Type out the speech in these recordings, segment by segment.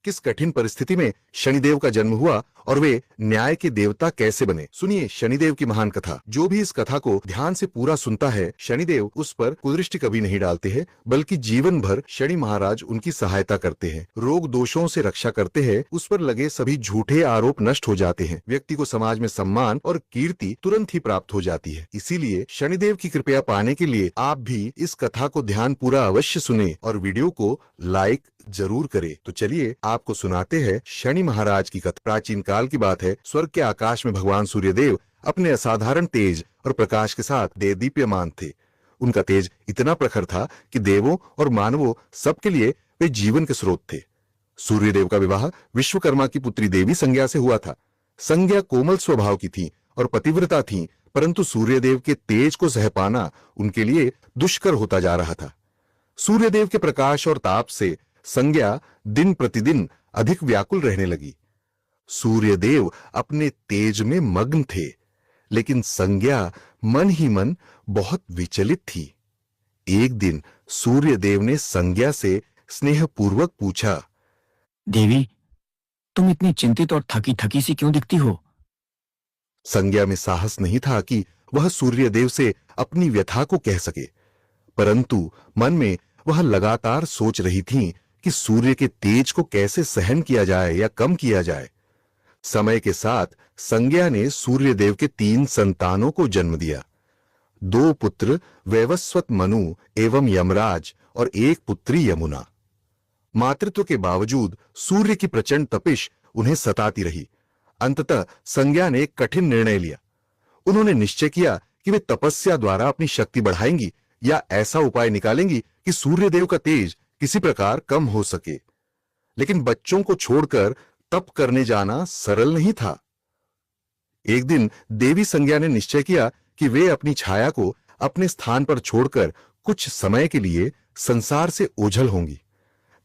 किस कठिन परिस्थिति में शनिदेव का जन्म हुआ और वे न्याय के देवता कैसे बने। सुनिए शनिदेव की महान कथा। जो भी इस कथा को ध्यान से पूरा सुनता है, शनिदेव उस पर कुदृष्टि कभी नहीं डालते हैं, बल्कि जीवन भर शनि महाराज उनकी सहायता करते हैं, रोग दोषों से रक्षा करते हैं, उस पर लगे सभी झूठे आरोप नष्ट हो जाते हैं, व्यक्ति को समाज में सम्मान और कीर्ति तुरंत ही प्राप्त हो जाती है। इसीलिए शनिदेव की कृपया पाने के लिए आप भी इस कथा को ध्यान पूरा अवश्य सुने और वीडियो को लाइक जरूर करे। तो चलिए आपको सुनाते हैं शनि महाराज की कथा। प्राचीन काल की बात है। स्वर्ग के आकाश में भगवान सूर्यदेव अपने असाधारण तेज और प्रकाश के साथ देदीप्यमान थे। उनका तेज इतना प्रखर था कि देवों और मानवों सबके लिए वे जीवन के स्रोत थे। सूर्यदेव का विवाह विश्वकर्मा की पुत्री देवी संज्ञा से हुआ था। संज्ञा कोमल स्वभाव की थी और पतिव्रता थी, परंतु सूर्यदेव के तेज को सह पाना उनके लिए दुष्कर होता जा रहा था। सूर्यदेव के प्रकाश और ताप से संज्ञा दिन प्रतिदिन अधिक व्याकुल रहने लगी। सूर्यदेव अपने तेज में मग्न थे, लेकिन संज्ञा मन ही मन बहुत विचलित थी। एक दिन सूर्यदेव ने संज्ञा से स्नेहपूर्वक पूछा, देवी, तुम इतनी चिंतित और थकी थकी सी क्यों दिखती हो? संज्ञा में साहस नहीं था कि वह सूर्यदेव से अपनी व्यथा को कह सके, परंतु मन में वह लगातार सोच रही थी कि सूर्य के तेज को कैसे सहन किया जाए या कम किया जाए। समय के साथ संज्ञा ने सूर्यदेव के 3 संतानों को जन्म दिया। 2 पुत्र वैवस्वत मनु एवं यमराज और 1 पुत्री यमुना। मातृत्व के बावजूद सूर्य की प्रचंड तपिश उन्हें सताती रही। अंततः संज्ञा ने एक कठिन निर्णय लिया। उन्होंने निश्चय किया कि वे तपस्या द्वारा अपनी शक्ति बढ़ाएंगी या ऐसा उपाय निकालेंगी कि सूर्यदेव का तेज किसी प्रकार कम हो सके। लेकिन बच्चों को छोड़कर तप करने जाना सरल नहीं था। एक दिन देवी संज्ञा ने निश्चय किया कि वे अपनी छाया को अपने स्थान पर छोड़कर कुछ समय के लिए संसार से ओझल होंगी।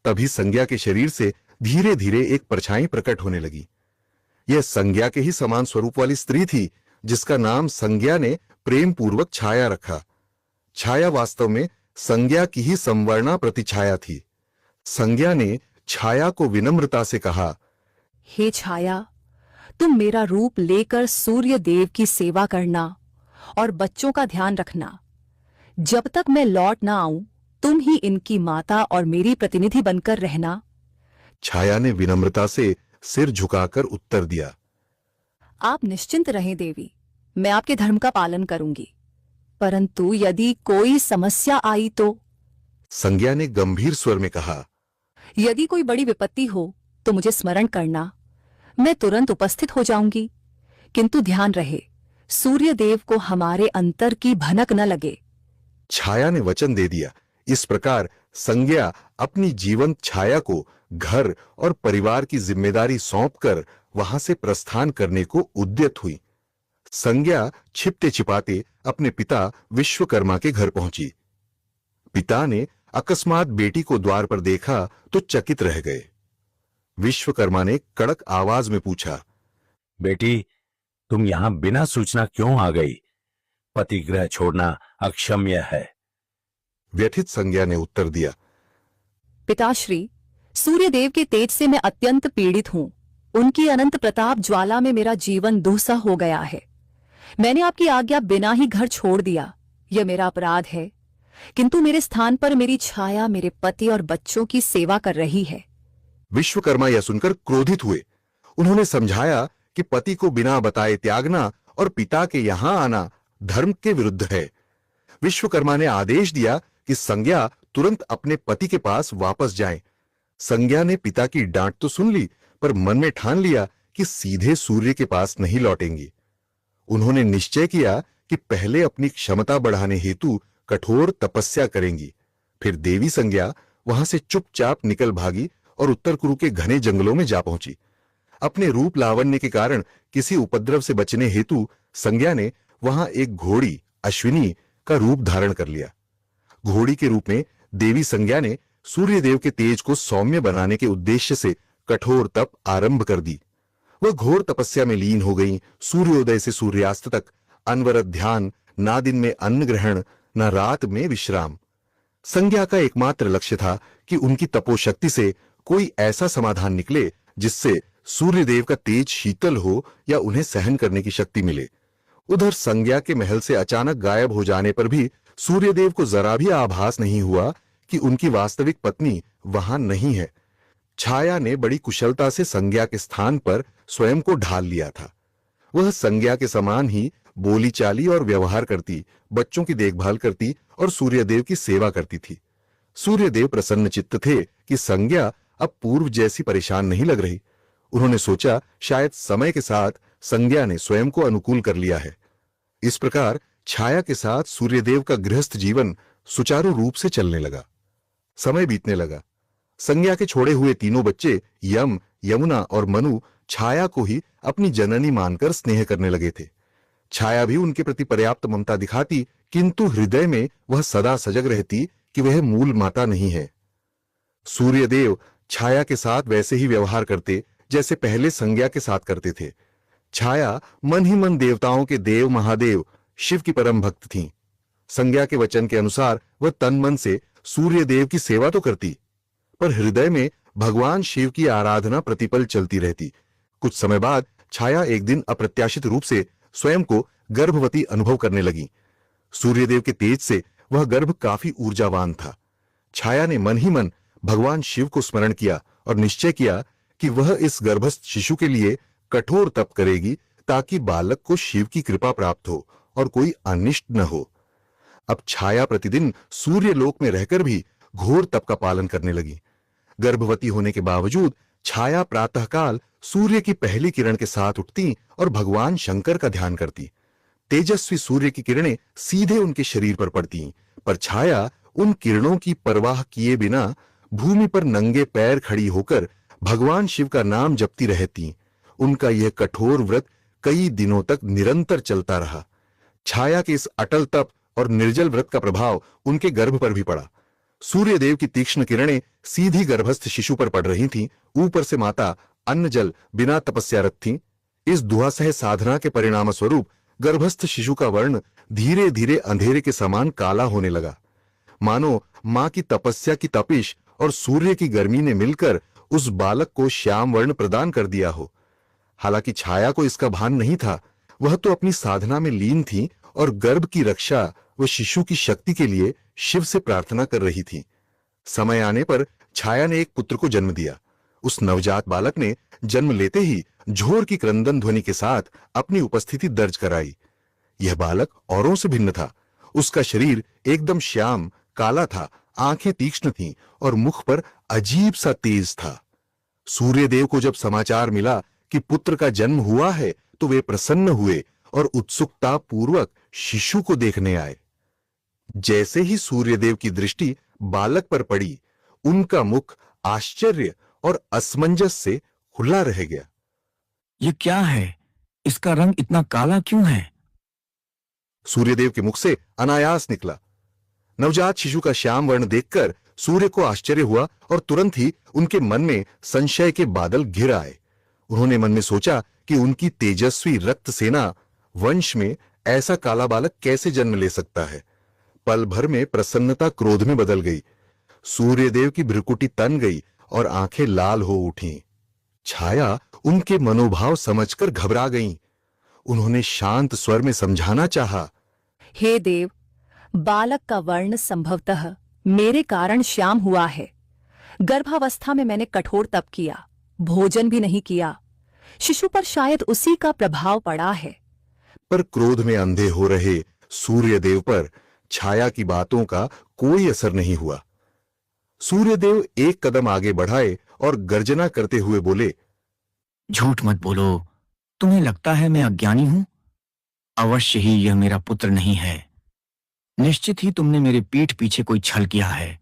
तभी संज्ञा के शरीर से धीरे धीरे एक परछाई प्रकट होने लगी। यह संज्ञा के ही समान स्वरूप वाली स्त्री थी, जिसका नाम संज्ञा ने प्रेम पूर्वक छाया रखा। छाया वास्तव में संज्ञा की ही संवर्णा प्रतिछाया थी। संज्ञा ने छाया को विनम्रता से कहा, हे छाया, तुम मेरा रूप लेकर सूर्य देव की सेवा करना और बच्चों का ध्यान रखना। जब तक मैं लौट ना आऊं, तुम ही इनकी माता और मेरी प्रतिनिधि बनकर रहना। छाया ने विनम्रता से सिर झुकाकर उत्तर दिया, आप निश्चिंत रहें देवी, मैं आपके धर्म का पालन करूंगी, परंतु यदि कोई समस्या आई तो? संज्ञा ने गंभीर स्वर में कहा, यदि कोई बड़ी विपत्ति हो तो मुझे स्मरण करना, मैं तुरंत उपस्थित हो जाऊंगी। किंतु ध्यान रहे, सूर्यदेव को हमारे अंतर की भनक न लगे। छाया ने वचन दे दिया। इस प्रकार संज्ञा अपनी जीवंत छाया को घर और परिवार की जिम्मेदारी सौंपकर वहां से प्रस्थान करने को उद्यत हुई। संज्ञा छिपते छिपाते अपने पिता विश्वकर्मा के घर पहुंची। पिता ने अकस्मात बेटी को द्वार पर देखा तो चकित रह गए। विश्वकर्मा ने कड़क आवाज में पूछा, बेटी, तुम यहां बिना सूचना क्यों आ गई? पतिगृह छोड़ना अक्षम्य है। व्यथित संज्ञा ने उत्तर दिया, पिताश्री, सूर्यदेव के तेज से मैं अत्यंत पीड़ित हूं। उनकी अनंत प्रताप ज्वाला में मेरा जीवन दुस्सह हो गया है। मैंने आपकी आज्ञा बिना ही घर छोड़ दिया, यह मेरा अपराध है। किंतु मेरे स्थान पर मेरी छाया मेरे पति और बच्चों की सेवा कर रही है। विश्वकर्मा यह सुनकर क्रोधित हुए। उन्होंने समझाया कि पति को बिना बताए त्यागना और पिता के यहां आना धर्म के विरुद्ध है। विश्वकर्मा ने आदेश दिया कि संज्ञा तुरंत अपने पति के पास वापस जाए। संज्ञा ने पिता की डांट तो सुन ली, पर मन में ठान लिया कि सीधे सूर्य के पास नहीं लौटेंगी। उन्होंने निश्चय किया कि पहले अपनी क्षमता बढ़ाने हेतु कठोर तपस्या करेंगी। फिर देवी संज्ञा वहां से चुपचाप निकल भागी और उत्तर कुरु के घने जंगलों में जा पहुंची। अपने रूप लावण्य के कारण किसी उपद्रव से बचने हेतु संज्ञा ने वहां एक घोड़ी अश्विनी का रूप धारण कर लिया। घोड़ी के रूप में देवी संज्ञा ने सूर्यदेव के तेज को सौम्य बनाने के उद्देश्य से कठोर तप आरंभ कर दी। वह घोर तपस्या में लीन हो गई। सूर्योदय से सूर्यास्त तक अनवरत ध्यान, ना दिन में अन्न ग्रहण, न रात में विश्राम। संज्ञा का एकमात्र लक्ष्य था कि उनकी तपोशक्ति से कोई ऐसा समाधान निकले जिससे सूर्यदेव का तेज शीतल हो या उन्हें सहन करने की शक्ति मिले। उधर संज्ञा के महल से अचानक गायब हो जाने पर भी सूर्यदेव को जरा भी आभास नहीं हुआ कि उनकी वास्तविक पत्नी वहां नहीं है। छाया ने बड़ी कुशलता से संज्ञा के स्थान पर स्वयं को ढाल लिया था। वह संज्ञा के समान ही बोली चाली और व्यवहार करती, बच्चों की देखभाल करती और सूर्यदेव की सेवा करती थी। सूर्यदेव प्रसन्न चित्त थे कि संज्ञा अब पूर्व जैसी परेशान नहीं लग रही। उन्होंने सोचा शायद समय के साथ संज्ञा ने स्वयं को अनुकूल कर लिया है। इस प्रकार छाया के साथ सूर्यदेव का गृहस्थ जीवन सुचारू रूप से चलने लगा। समय बीतने लगा। संज्ञा के छोड़े हुए तीनों बच्चे यम, यमुना और मनु छाया को ही अपनी जननी मानकर स्नेह करने लगे थे। छाया भी उनके प्रति पर्याप्त ममता दिखाती, किंतु हृदय में वह सदा सजग रहती कि वह मूल माता नहीं है। सूर्यदेव छाया के साथ वैसे ही व्यवहार करते जैसे पहले संज्ञा के साथ करते थे। छाया मन ही मन देवताओं के देव महादेव शिव की परम भक्त थीं। संज्ञा के वचन के अनुसार वह तन मन से सूर्यदेव की सेवा तो करती, पर हृदय में भगवान शिव की आराधना प्रतिपल चलती रहती। कुछ समय बाद छाया एक दिन अप्रत्याशित रूप से स्वयं को गर्भवती अनुभव करने लगी। सूर्यदेव के तेज से वह गर्भ काफी ऊर्जावान था। छाया ने मन ही मन भगवान शिव को स्मरण किया और निश्चय किया कि वह इस गर्भस्थ शिशु के लिए कठोर तप करेगी ताकि बालक को शिव की कृपा प्राप्त हो और कोई अनिष्ट न हो। अब छाया प्रतिदिन सूर्यलोक में रहकर भी घोर तप का पालन करने लगी। गर्भवती होने के बावजूद छाया प्रातःकाल सूर्य की पहली किरण के साथ उठती और भगवान शंकर का ध्यान करती। तेजस्वी सूर्य की किरणें सीधे उनके शरीर पर पड़ती, पर छाया उन किरणों की परवाह किए बिना भूमि पर नंगे पैर खड़ी होकर भगवान शिव का नाम जपती रहती। उनका यह कठोर व्रत कई दिनों तक निरंतर चलता रहा। छाया के इस अटल तप और निर्जल व्रत का प्रभाव उनके गर्भ पर भी पड़ा। सूर्यदेव की तीक्ष्ण किरणें सीधी गर्भस्थ शिशु पर पड़ रही थीं। ऊपर से माता अन्न जल बिना तपस्यारत थीं। इस दुआसह साधना के परिणाम स्वरूप गर्भस्थ शिशु का वर्ण धीरे धीरे अंधेरे के समान काला होने लगा, मानो मां की तपस्या की तपिश और सूर्य की गर्मी ने मिलकर उस बालक को श्याम वर्ण प्रदान कर दिया हो। हालांकि छाया को इसका भान नहीं था। वह तो अपनी साधना में लीन थी और गर्भ की रक्षा व शिशु की शक्ति के लिए शिव से प्रार्थना कर रही थी। समय आने पर छाया ने एक पुत्र को जन्म दिया। उस नवजात बालक ने जन्म लेते ही झोर की क्रंदन ध्वनि के साथ अपनी उपस्थिति दर्ज कराई। यह बालक औरों से भिन्न था। उसका शरीर एकदम श्याम काला था, आंखें तीक्ष्ण थीं और मुख पर अजीब सा तेज था। सूर्यदेव को जब समाचार मिला कि पुत्र का जन्म हुआ है तो वे प्रसन्न हुए और उत्सुकता पूर्वक शिशु को देखने आए। जैसे ही सूर्यदेव की दृष्टि बालक पर पड़ी, उनका मुख आश्चर्य और असमंजस से खुला रह गया। ये क्या है? इसका रंग इतना काला क्यों है? सूर्यदेव के मुख से अनायास निकला। नवजात शिशु का श्याम वर्ण देखकर सूर्य को आश्चर्य हुआ और तुरंत ही उनके मन में संशय के बादल घिर आए। उन्होंने मन में सोचा कि उनकी तेजस्वी रक्त सेना वंश में ऐसा काला बालक कैसे जन्म ले सकता है। पल भर में प्रसन्नता क्रोध में बदल गई। सूर्यदेव की भ्रुकुटी तन गई और आंखें लाल हो उठीं। छाया उनके मनोभाव समझकर घबरा गईं। उन्होंने शांत स्वर में समझाना चाहा, हे देव, बालक का वर्ण संभवतः मेरे कारण श्याम हुआ है। गर्भावस्था में मैंने कठोर तप किया, भोजन भी नहीं किया। शिशु पर शायद उसी का प्रभाव पड़ा है। पर क्रोध में अंधे हो रहे सूर्यदेव पर छाया की बातों का कोई असर नहीं हुआ। सूर्यदेव एक कदम आगे बढ़ाए और गर्जना करते हुए बोले, झूठ मत बोलो। तुम्हें लगता है मैं अज्ञानी हूं? अवश्य ही यह मेरा पुत्र नहीं है। निश्चित ही तुमने मेरे पीठ पीछे कोई छल किया है।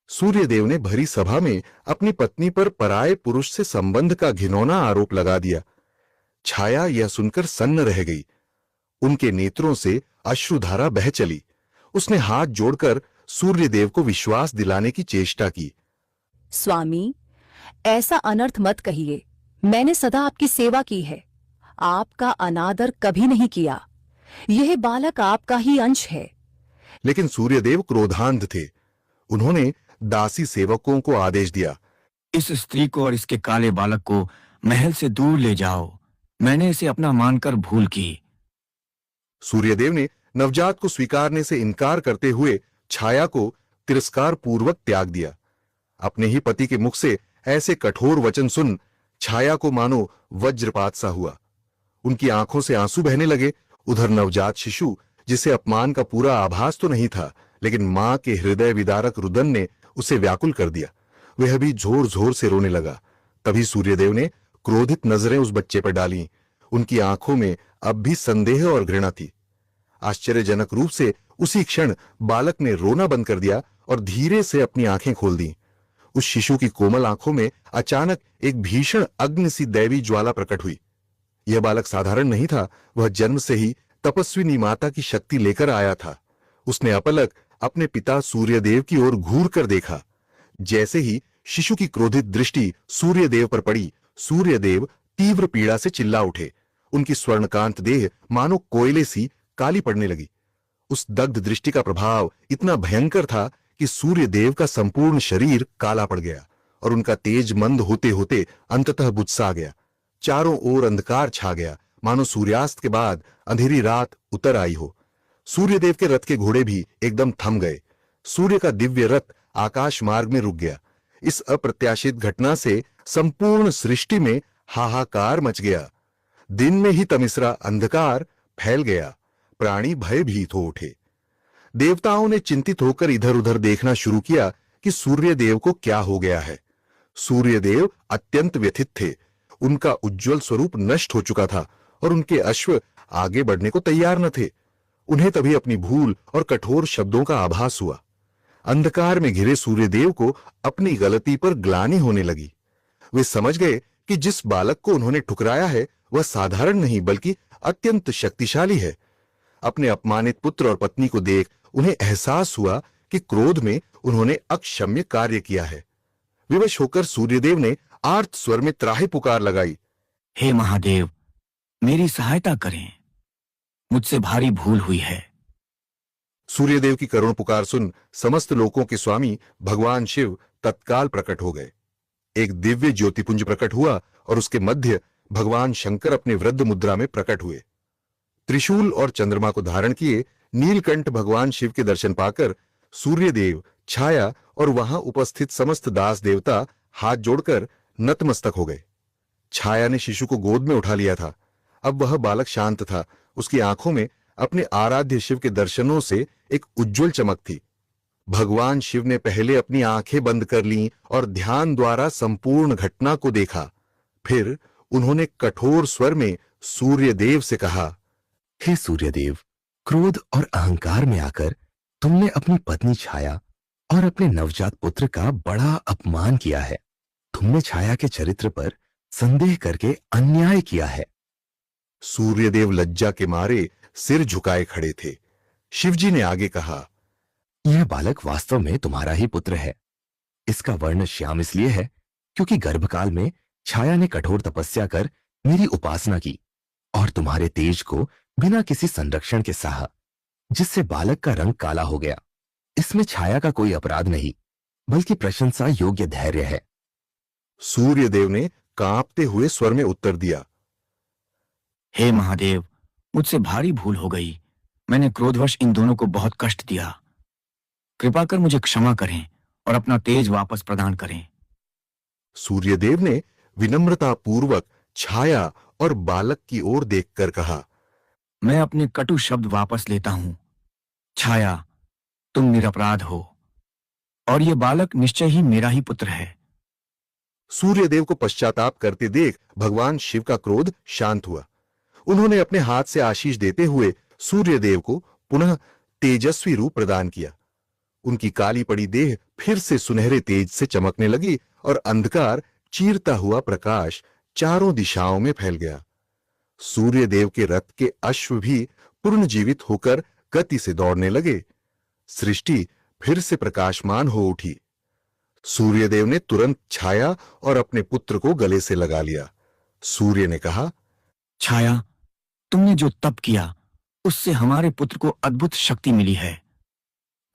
सूर्यदेव ने भरी सभा में अपनी पत्नी पर पराये पुरुष से संबंध का घिनौना आरोप लगा दिया। छाया यह सुनकर सन्न रह गई। उनके नेत्रों से अश्रुधारा बह चली। उसने हाथ जोड़कर सूर्यदेव को विश्वास दिलाने की चेष्टा की। स्वामी, ऐसा अनर्थ मत कहिए। मैंने सदा आपकी सेवा की है, आपका अनादर कभी नहीं किया। यह बालक आपका ही अंश है। लेकिन सूर्यदेव क्रोधांध थे। उन्होंने दासी सेवकों को आदेश दिया, इस स्त्री को और इसके काले बालक को महल से दूर ले जाओ। मैंने इसे अपना मानकर भूल की। सूर्यदेव ने नवजात को स्वीकारने से इनकार करते हुए छाया को तिरस्कार पूर्वक त्याग दिया। अपने ही पति के मुख से ऐसे कठोर वचन सुन छाया को मानो वज्रपात सा हुआ। उनकी आंखों से आंसू बहने लगे। उधर नवजात शिशु, जिसे अपमान का पूरा आभास तो नहीं था, लेकिन मां के हृदय विदारक रुदन ने उसे व्याकुल कर दिया। वह भी जोर जोर से रोने लगा। तभी सूर्यदेव ने क्रोधित नजरें उस बच्चे पर डाली। उनकी आंखों में अब भी संदेह और घृणा थी। आश्चर्यजनक रूप से उसी क्षण बालक ने रोना बंद कर दिया और धीरे से अपनी आंखें खोल दी। उस शिशु की कोमल आंखों में अचानक एक भीषण अग्नि सी दैवी ज्वाला प्रकट हुई। यह बालक साधारण नहीं था, वह जन्म से ही तपस्विनी माता की शक्ति लेकर आया था। उसने अपलक अपने पिता सूर्यदेव की ओर घूर कर देखा। जैसे ही शिशु की क्रोधित दृष्टि सूर्यदेव पर पड़ी, सूर्यदेव तीव्र पीड़ा से चिल्ला उठे। उनकी स्वर्णकांत देह मानो कोयले सी काली पड़ने लगी। उस दग्ध दृष्टि का प्रभाव इतना भयंकर था कि सूर्यदेव का संपूर्ण शरीर काला पड़ गया और उनका तेज मंद होते होते अंततः बुझसा गया। चारों ओर अंधकार छा गया, मानो सूर्यास्त के बाद अंधेरी रात उतर आई हो। सूर्यदेव के रथ के घोड़े भी एकदम थम गए। सूर्य का दिव्य रथ आकाश मार्ग में रुक गया। इस अप्रत्याशित घटना से संपूर्ण सृष्टि में हाहाकार मच गया। दिन में ही तमिसरा अंधकार फैल गया। प्राणी भयभीत हो उठे। देवताओं ने चिंतित होकर इधर उधर देखना शुरू किया कि सूर्यदेव को क्या हो गया है। सूर्यदेव अत्यंत व्यथित थे। उनका उज्जवल स्वरूप नष्ट हो चुका था और उनके अश्व आगे बढ़ने को तैयार न थे। उन्हें तभी अपनी भूल और कठोर शब्दों का आभास हुआ। अंधकार में घिरे सूर्यदेव को अपनी गलती पर ग्लानि होने लगी। वे समझ गए कि जिस बालक को उन्होंने ठुकराया है वह साधारण नहीं बल्कि अत्यंत शक्तिशाली है। अपने अपमानित पुत्र और पत्नी को देख उन्हें एहसास हुआ कि क्रोध में उन्होंने अक्षम्य कार्य किया है। विवश होकर सूर्यदेव ने आर्त स्वर में त्राहि पुकार लगाई, हे महादेव, मेरी सहायता करें, मुझसे भारी भूल हुई है। सूर्यदेव की करुण पुकार सुन समस्त लोकों के स्वामी भगवान शिव तत्काल प्रकट हो गए। एक दिव्य ज्योतिपुंज प्रकट हुआ और उसके मध्य भगवान शंकर अपने वृद्ध मुद्रा में प्रकट हुए। त्रिशूल और चंद्रमा को धारण किए नीलकंठ भगवान शिव के दर्शन पाकर सूर्यदेव, छाया और वहां उपस्थित समस्त दास देवता हाथ जोड़कर नतमस्तक हो गए। छाया ने शिशु को गोद में उठा लिया था। अब वह बालक शांत था। उसकी आंखों में अपने आराध्य शिव के दर्शनों से एक उज्जवल चमक थी। भगवान शिव ने पहले अपनी आंखें बंद कर लीं और ध्यान द्वारा संपूर्ण घटना को देखा। फिर उन्होंने कठोर स्वर में सूर्यदेव से कहा, हे सूर्यदेव, क्रोध और अहंकार में आकर तुमने अपनी पत्नी छाया और अपने नवजात पुत्र का बड़ा अपमान किया है। तुमने छाया के चरित्र पर संदेह करके अन्याय किया है। सूर्यदेव लज्जा के मारे सिर झुकाए खड़े थे। शिवजी ने आगे कहा, यह बालक वास्तव में तुम्हारा ही पुत्र है। इसका वर्ण श्याम इसलिए है क्योंकि गर्भकाल में छाया ने कठोर तपस्या कर मेरी उपासना की और तुम्हारे तेज को बिना किसी संरक्षण के सहा, जिससे बालक का रंग काला हो गया। इसमें छाया का कोई अपराध नहीं, बल्कि प्रशंसा योग्य धैर्य है। सूर्यदेव ने कांपते हुए स्वर में उत्तर दिया, हे महादेव, मुझसे भारी भूल हो गई। मैंने क्रोधवश इन दोनों को बहुत कष्ट दिया। कृपा कर मुझे क्षमा करें और अपना तेज वापस प्रदान करें। सूर्यदेव ने विनम्रता पूर्वक छाया और बालक की ओर देखकर कहा, मैं अपने कटु शब्द वापस लेता हूं। छाया, तुम निरपराध हो और यह बालक निश्चय ही मेरा ही पुत्र है। सूर्यदेव को पश्चाताप करते देख भगवान शिव का क्रोध शांत हुआ। उन्होंने अपने हाथ से आशीष देते हुए सूर्यदेव को पुनः तेजस्वी रूप प्रदान किया। उनकी काली पड़ी देह फिर से सुनहरे तेज से चमकने लगी और अंधकार चीरता हुआ प्रकाश चारों दिशाओं में फैल गया। सूर्यदेव के रथ के अश्व भी पुनर्जीवित होकर गति से दौड़ने लगे। सृष्टि फिर से प्रकाशमान हो उठी। सूर्यदेव ने तुरंत छाया और अपने पुत्र को गले से लगा लिया। सूर्य ने कहा, छाया, तुमने जो तप किया उससे हमारे पुत्र को अद्भुत शक्ति मिली है।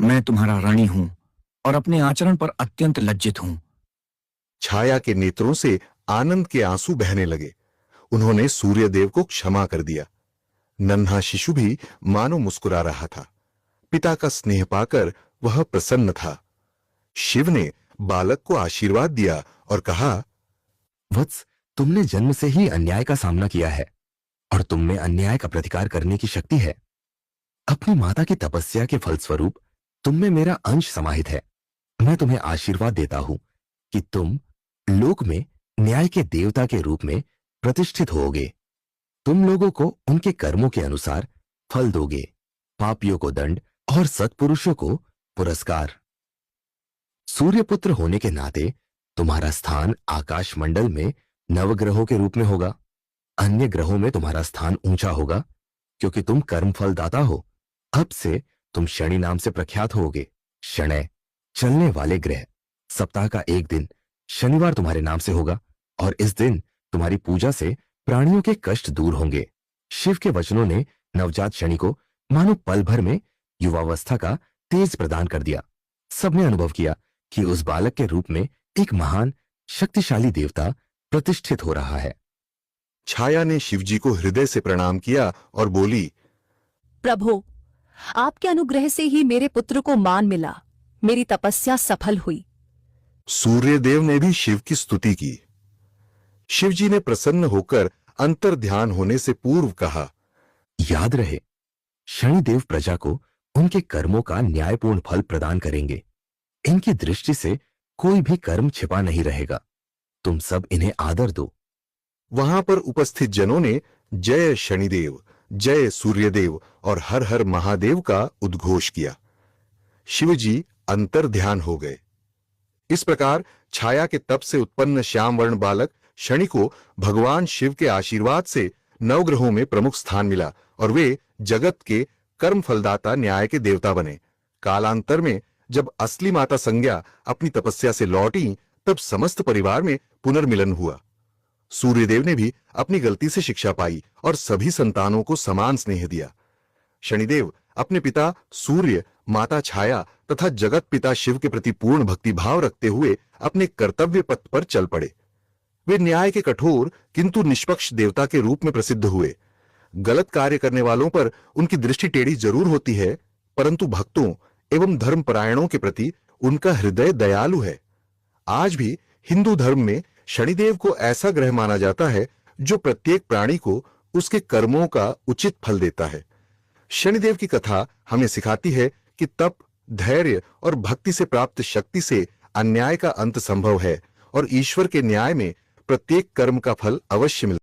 मैं तुम्हारा ऋणी हूं और अपने आचरण पर अत्यंत लज्जित हूं। छाया के नेत्रों से आनंद के आंसू बहने लगे। उन्होंने सूर्यदेव को क्षमा कर दिया। नन्हा शिशु भी मानो मुस्कुरा रहा था। पिता का स्नेह पाकर वह प्रसन्न था। शिव ने बालक को आशीर्वाद दिया और कहा, वत्स, तुमने जन्म से ही अन्याय का सामना किया है और तुम में अन्याय का प्रतिकार करने की शक्ति है। अपनी माता की तपस्या के फलस्वरूप तुम में मेरा अंश समाहित है। मैं तुम्हें आशीर्वाद देता हूं कि तुम लोक में न्याय के देवता के रूप में प्रतिष्ठित होगे। तुम लोगों को उनके कर्मों के अनुसार फल दोगे, पापियों को दंड और सत्पुरुषों को पुरस्कार। सूर्यपुत्र होने के नाते तुम्हारा स्थान आकाश मंडल में नवग्रहों के रूप में होगा। अन्य ग्रहों में तुम्हारा स्थान ऊंचा होगा क्योंकि तुम कर्मफल दाता हो। अब से तुम शनि नाम से प्रख्यात होगे। शनय, चलने वाले ग्रह। सप्ताह का एक दिन शनिवार तुम्हारे नाम से होगा और इस दिन तुम्हारी पूजा से प्राणियों के कष्ट दूर होंगे। शिव के वचनों ने नवजात शनि को मानो पल भर में युवावस्था का तेज प्रदान कर दिया। सबने अनुभव किया कि उस बालक के रूप में एक महान शक्तिशाली देवता प्रतिष्ठित हो रहा है। छाया ने शिवजी को हृदय से प्रणाम किया और बोली, प्रभु, आपके अनुग्रह से ही मेरे पुत्र को मान मिला। मेरी तपस्या सफल हुई। सूर्यदेव ने भी शिव की स्तुति की। शिवजी ने प्रसन्न होकर अंतर ध्यान होने से पूर्व कहा, याद रहे, शनिदेव प्रजा को उनके कर्मों का न्यायपूर्ण फल प्रदान करेंगे। इनकी दृष्टि से कोई भी कर्म छिपा नहीं रहेगा। तुम सब इन्हें आदर दो। वहां पर उपस्थित जनों ने जय शनिदेव, जय सूर्यदेव और हर हर महादेव का उद्घोष किया। शिवजी अंतर ध्यान हो गए। इस प्रकार छाया के तप से उत्पन्न श्याम वर्ण बालक शनि को भगवान शिव के आशीर्वाद से नवग्रहों में प्रमुख स्थान मिला और वे जगत के कर्म फलदाता न्याय के देवता बने। कालांतर में जब असली माता संज्ञा अपनी तपस्या से लौटी, तब समस्त परिवार में पुनर्मिलन हुआ। सूर्यदेव ने भी अपनी गलती से शिक्षा पाई और सभी संतानों को समान स्नेह दिया। शनिदेव अपने पिता सूर्य, माता छाया तथा जगत पिता शिव के प्रति पूर्ण भक्ति भाव रखते हुए अपने कर्तव्य पथ पर चल पड़े। वे न्याय के कठोर किंतु निष्पक्ष देवता के रूप में प्रसिद्ध हुए। गलत कार्य करने वालों पर उनकी दृष्टि टेढ़ी जरूर होती है, परंतु भक्तों एवं धर्मपरायणों के प्रति उनका हृदय दयालु है। आज भी हिंदू धर्म में शनिदेव को ऐसा ग्रह माना जाता है जो प्रत्येक प्राणी को उसके कर्मों का उचित फल देता है। शनिदेव की कथा हमें सिखाती है कि तप, धैर्य और भक्ति से प्राप्त शक्ति से अन्याय का अंत संभव है और ईश्वर के न्याय में प्रत्येक कर्म का फल अवश्य मिलता है।